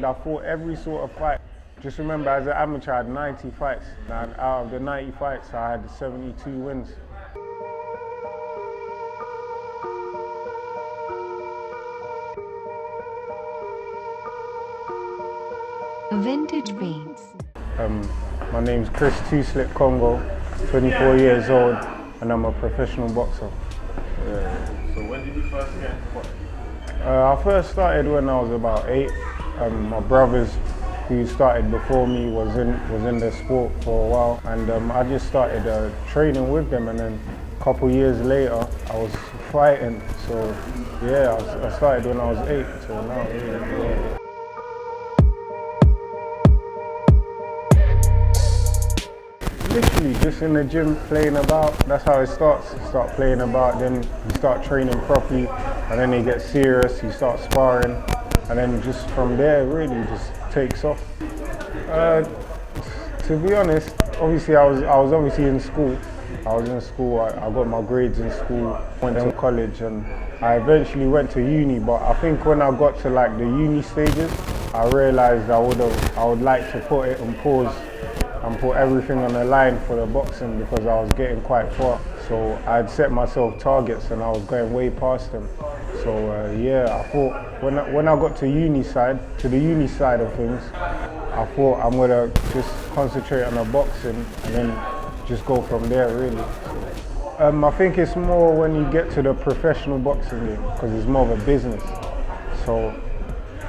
started, I fought every sort of fight. Just remember, as an amateur, I had 90 fights. And out of the 90 fights, I had 72 wins. Vintage Beats. My name's Chris Two-Slip Kongo, 24 years old, and I'm a professional boxer. So when did you first get into boxing? I first started when I was about 8. My brothers, who started before me, was in the sport for a while, and I just started training with them, and then a couple years later, I was fighting. So yeah, I started when I was 8 till now. Yeah. Literally just in the gym playing about. That's how it starts. You start playing about, then you start training properly, and then it gets serious. You start sparring, and then just from there, really just takes off. To be honest, obviously I was obviously in school. I was in school. I got my grades in school. Went to college, and I eventually went to uni. But I think when I got to like the uni stages, I realized I would like to put it on pause and put everything on the line for the boxing, because I was getting quite far. So I'd set myself targets and I was going way past them. So yeah, I thought when I got to the uni side of things, I thought I'm gonna just concentrate on the boxing and then just go from there, really. I think it's more when you get to the professional boxing game, because it's more of a business. So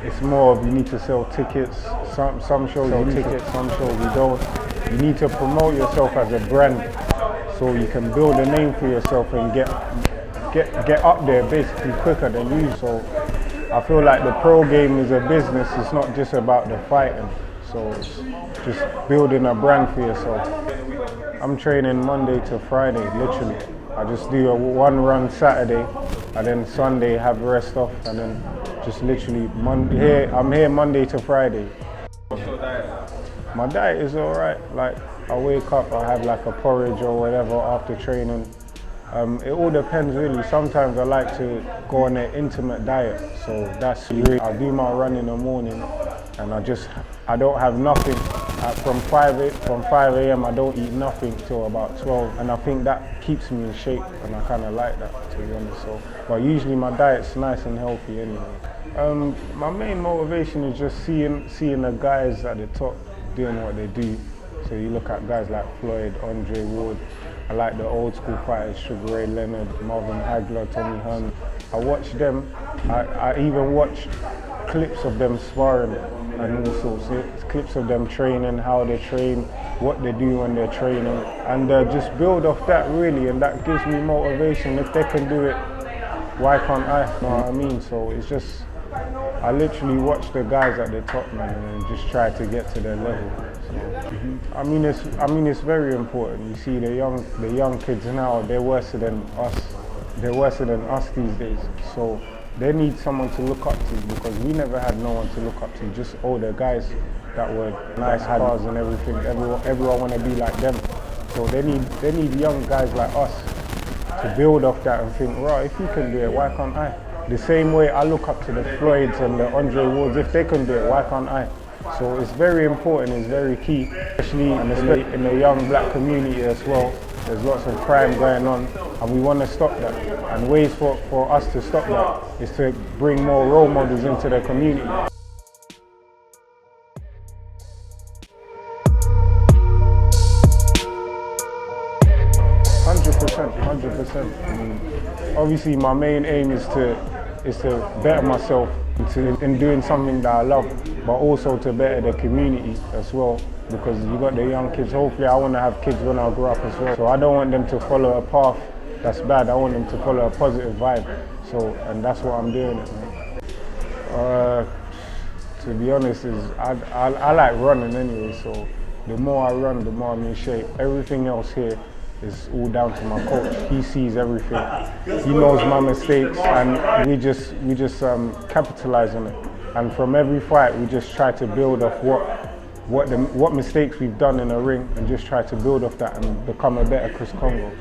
it's more of, you need to sell tickets. Some shows you tickets, some shows you don't. You need to promote yourself as a brand, so you can build a name for yourself and get up there basically quicker than you. So I feel like the pro game is a business. It's not just about the fighting. So it's just building a brand for yourself. I'm training Monday to Friday, literally. I just do a one run Saturday, and then Sunday have rest off, and then just literally I'm here Monday to Friday. What's your diet? My diet is alright. Like, I wake up, I have like a porridge or whatever after training. It all depends really. Sometimes I like to go on an intimate diet, so that's really, I do my run in the morning, and I don't have nothing. From 5 a.m. I don't eat nothing till about 12, and I think that keeps me in shape, and I kind of like that, to be honest. So, but usually my diet's nice and healthy anyway. My main motivation is just seeing the guys at the top doing what they do. So you look at guys like Floyd, Andre Ward. I like the old school fighters, Sugar Ray Leonard, Marvin Hagler, Tommy Hearn. I watch them. I even watch clips of them sparring and all sorts. Clips of them training, how they train, what they do when they're training, and just build off that really, and that gives me motivation. If they can do it, why can't I? You know what I mean? So it's just, I literally watch the guys at the top, man, and just try to get to their level. So, I mean it's very important. You see the young kids now, they're worse than us. They're worse than us these days. So they need someone to look up to, because we never had no one to look up to. Just older guys that were nice cars and everything. Everyone want to be like them. So they need young guys like us to build off that and think, right, if you can do it, why can't I? The same way I look up to the Floyds and the Andre Wards. If they can do it, why can't I? So it's very important, it's very key, especially in the young black community as well. There's lots of crime going on, and we want to stop that. And ways for us to stop that is to bring more role models into the community. 100%. I mean, obviously, my main aim is to better myself in doing something that I love, but also to better the community as well. Because you got the young kids. Hopefully, I want to have kids when I grow up as well. So I don't want them to follow a path that's bad. I want them to follow a positive vibe. So, and that's what I'm doing. To be honest, I like running anyway. So the more I run, the more I'm in shape. Everything else here is all down to my coach. He sees everything. He knows my mistakes, and we just capitalize on it. And from every fight, we just try to build off what mistakes we've done in the ring, and just try to build off that and become a better Chris Kongo.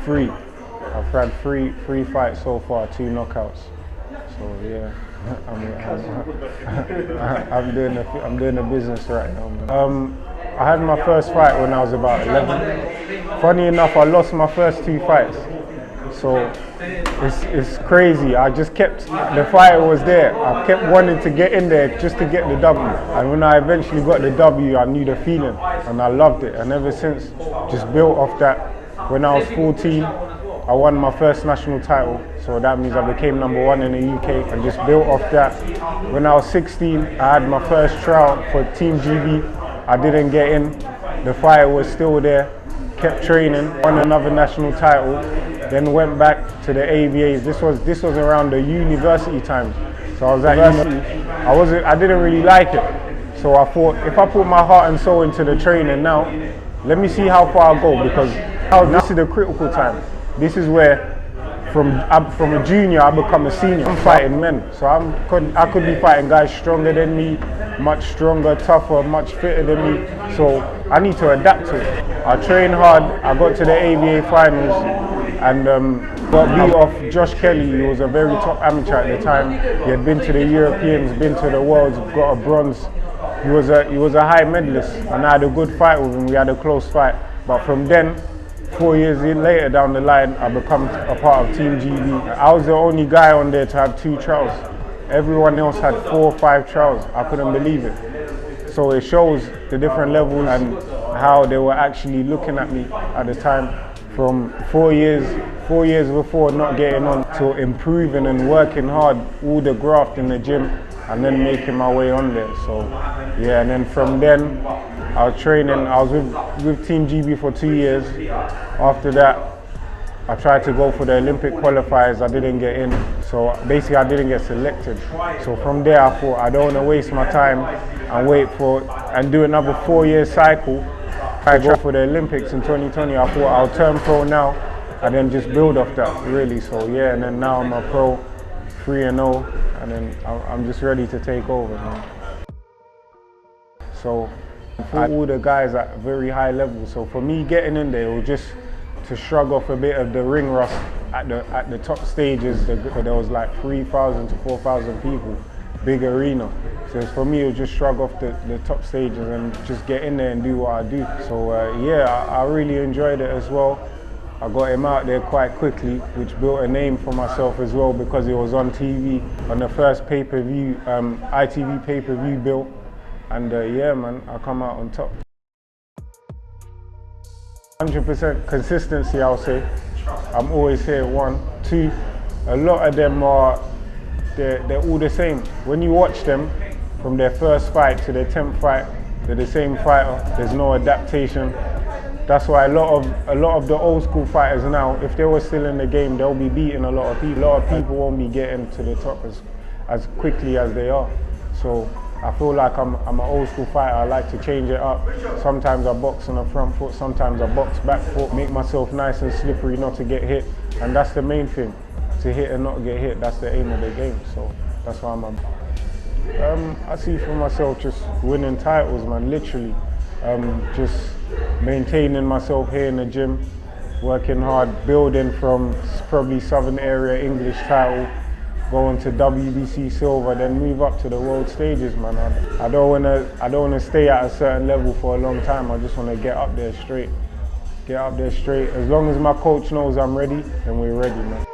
3. I've had three fights so far, 2 knockouts. So yeah, I'm doing the business right now, man. I had my first fight when I was about 11. Funny enough, I lost my first 2 fights. So it's crazy. I just kept, the fire was there. I kept wanting to get in there just to get the W. And when I eventually got the W, I knew the feeling and I loved it. And ever since, just built off that. When I was 14, I won my first national title. So that means I became #1 in the UK and just built off that. When I was 16, I had my first trial for Team GB. I didn't get in. The fire was still there. Kept training, won another national title, then went back to the ABAs. This was around the university times. So I was at university. I didn't really like it. So I thought, if I put my heart and soul into the training now, let me see how far I go, because now this is the critical time. This is where from a junior I become a senior. I'm fighting men, so I could be fighting guys stronger than me, much stronger, tougher, much fitter than me. So I need to adapt to it. I trained hard. I got to the ABA finals and got beat off Josh Kelly. He was a very top amateur at the time. He had been to the Europeans, been to the Worlds, got a bronze. He was a high medalist, and I had a good fight with him. We had a close fight, but from then, 4 years later down the line, I become a part of Team GB. I was the only guy on there to have 2 trials. Everyone else had 4 or 5 trials. I couldn't believe it. So it shows the different levels and how they were actually looking at me at the time. From 4 years before not getting on, to improving and working hard, all the graft in the gym, and then making my way on there. So yeah, and then from then I was training. I was with Team GB for 2 years. After that, I tried to go for the Olympic qualifiers. I didn't get in. So basically I didn't get selected. So from there I thought, I don't want to waste my time and wait for and do another 4-year cycle. I go for the Olympics in 2020. I thought I'll turn pro now and then just build off that, really. So yeah, and then now I'm a pro, 3-0, and then I'm just ready to take over, man. So for all the guys at very high level, so for me getting in there, it was just to shrug off a bit of the ring rust at the top stages. There was like 3,000 to 4,000 people, big arena. So for me, it was just shrug off the top stages and just get in there and do what I do. So yeah, I really enjoyed it as well. I got him out there quite quickly, which built a name for myself as well, because it was on TV, on the first pay-per-view, ITV pay-per-view bill. And yeah, man, I come out on top. 100% consistency, I'll say. I'm always here, 1. 2, a lot of them they're all the same. When you watch them, from their first fight to their 10th fight, they're the same fighter. There's no adaptation. That's why a lot of the old school fighters now, if they were still in the game, they'll be beating a lot of people. A lot of people won't be getting to the top as quickly as they are. So I feel like I'm an old school fighter. I like to change it up. Sometimes I box on the front foot, sometimes I box back foot, make myself nice and slippery not to get hit. And that's the main thing, to hit and not get hit. That's the aim of the game. So that's why I see for myself just winning titles, man, literally. Just maintaining myself here in the gym, working hard, building from probably Southern area English title, going to WBC silver, then move up to the world stages, man. I don't wanna stay at a certain level for a long time. I just wanna get up there straight. Get up there straight. As long as my coach knows I'm ready, then we're ready, man.